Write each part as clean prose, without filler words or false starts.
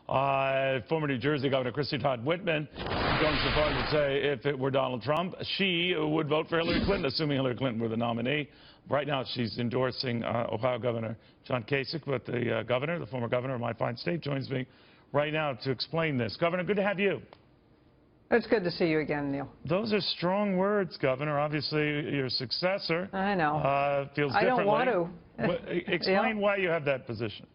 Former New Jersey Governor Christie Todd Whitman going so far to say if it were Donald Trump, she would vote for Hillary Clinton, assuming Hillary Clinton were the nominee. Right now, she's endorsing Ohio Governor John Kasich, but the former governor of my fine state, joins me right now to explain this. Governor, good to have you. It's good to see you again, Neil. Those are strong words, Governor. Obviously, your successor I know. Feels differently. I don't want to. Explain why you have that position.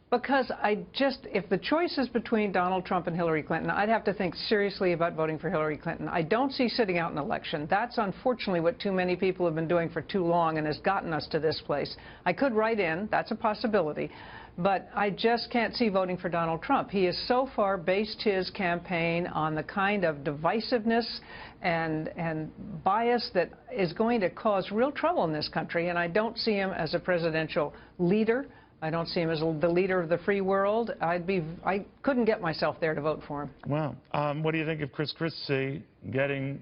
Because if the choice is between Donald Trump and Hillary Clinton, I'd have to think seriously about voting for Hillary Clinton. I don't see sitting out an election. That's unfortunately what too many people have been doing for too long and has gotten us to this place. I could write in, that's a possibility, but I just can't see voting for Donald Trump. He has so far based his campaign on the kind of divisiveness and bias that is going to cause real trouble in this country, and I don't see him as a presidential leader. I don't see him as the leader of the free world. I couldn't get myself there to vote for him. Wow. What do you think of Christie getting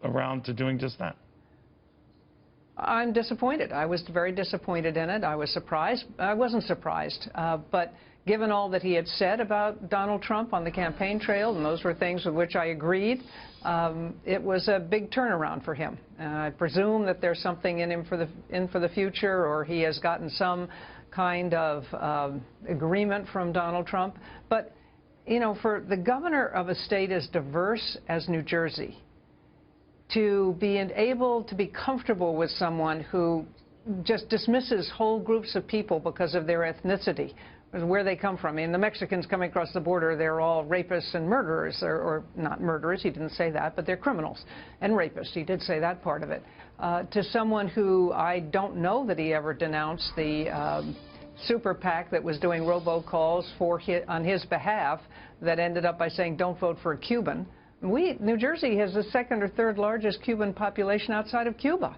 around to doing just that? I'm disappointed. I was very disappointed in it. I was surprised. I wasn't surprised. But given all that he had said about Donald Trump on the campaign trail, and those were things with which I agreed, it was a big turnaround for him. I presume that there's something in him for the future, or he has gotten some kind of agreement from Donald Trump. But, you know, for the governor of a state as diverse as New Jersey to be able to be comfortable with someone who just dismisses whole groups of people because of their ethnicity, where they come from. I mean, the Mexicans coming across the border, they're all rapists and murderers, or not murderers, he didn't say that, but they're criminals and rapists. He did say that part of it. To someone who I don't know that he ever denounced the super PAC that was doing robocalls on his behalf that ended up by saying, don't vote for a Cuban. New Jersey has the second or third largest Cuban population outside of Cuba.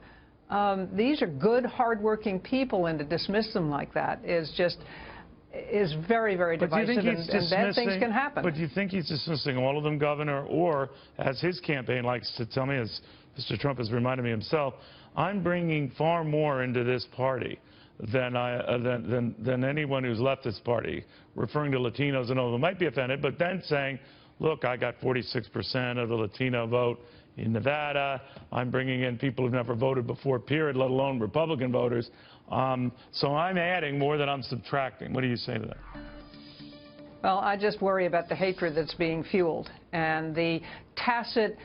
These are good, hardworking people, and to dismiss them like that is very, very divisive, and bad things can happen. But do you think he's dismissing all of them, Governor, or, as his campaign likes to tell me, as Mr. Trump has reminded me himself, I'm bringing far more into this party than anyone who's left this party, referring to Latinos and all of them might be offended, but then saying, look, I got 46% of the Latino vote in Nevada. I'm bringing in people who've never voted before, period, let alone Republican voters. So I'm adding more than I'm subtracting. What do you say to that? Well, I just worry about the hatred that's being fueled and the tacit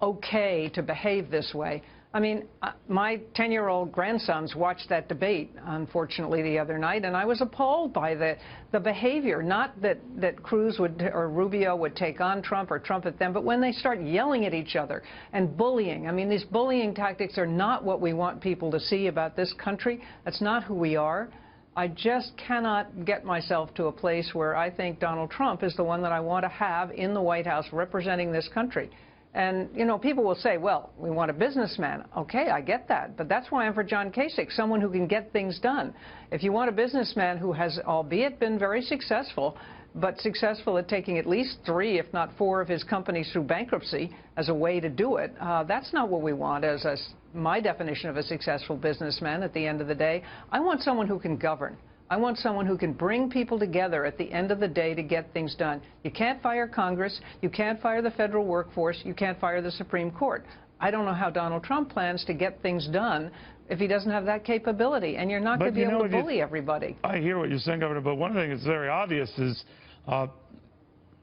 okay to behave this way. I mean, my 10-year-old grandsons watched that debate, unfortunately, the other night, and I was appalled by the behavior. Not that Cruz or Rubio would take on Trump or Trump at them, but when they start yelling at each other and bullying. I mean, these bullying tactics are not what we want people to see about this country. That's not who we are. I just cannot get myself to a place where I think Donald Trump is the one that I want to have in the White House representing this country. And, you know, people will say, well, we want a businessman. Okay, I get that. But that's why I'm for John Kasich, someone who can get things done. If you want a businessman who has, albeit been very successful, but successful at taking at least 3, if not 4, of his companies through bankruptcy as a way to do it, that's not what we want as my definition of a successful businessman at the end of the day. I want someone who can govern. I want someone who can bring people together at the end of the day to get things done. You can't fire Congress. You can't fire the federal workforce. You can't fire the Supreme Court. I don't know how Donald Trump plans to get things done if he doesn't have that capability. And you're not going to be able to bully everybody. I hear what you're saying, Governor, but one thing that's very obvious is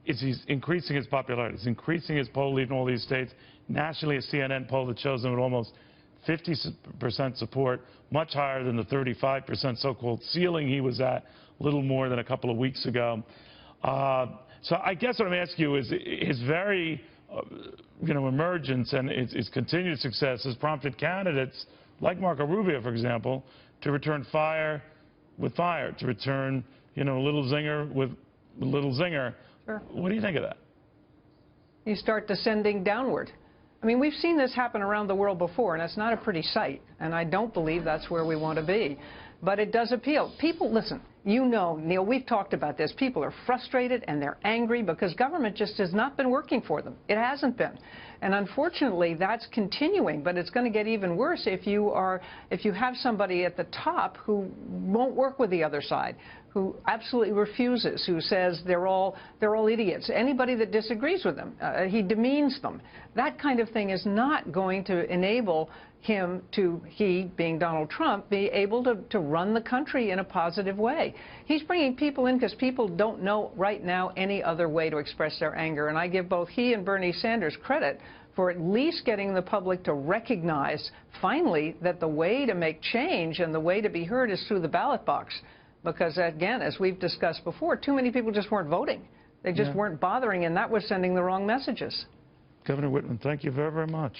he's increasing his popularity. He's increasing his poll lead in all these states. Nationally, a CNN poll that shows him at almost 50% support, much higher than the 35% so-called ceiling he was at a little more than a couple of weeks ago. So I guess what I'm asking you is his very, emergence and his continued success has prompted candidates like Marco Rubio, for example, to return fire with fire, to return, a little zinger with a little zinger. Sure. What do you think of that? You start descending downward. I mean, we've seen this happen around the world before, and it's not a pretty sight, and I don't believe that's where we want to be. But it does appeal. People, listen, you know, Neil, we've talked about this. People are frustrated and they're angry because government just has not been working for them. It hasn't been. And unfortunately, that's continuing, but it's going to get even worse if you have somebody at the top who won't work with the other side, who absolutely refuses, who says they're all idiots. Anybody that disagrees with them, he demeans them. That kind of thing is not going to enable him to, he being Donald Trump, be able to run the country in a positive way. He's bringing people in because people don't know right now any other way to express their anger. And I give both he and Bernie Sanders credit for at least getting the public to recognize, finally, that the way to make change and the way to be heard is through the ballot box. Because, again, as we've discussed before, too many people just weren't voting. They just weren't bothering, and that was sending the wrong messages. Governor Whitman, thank you very, very much.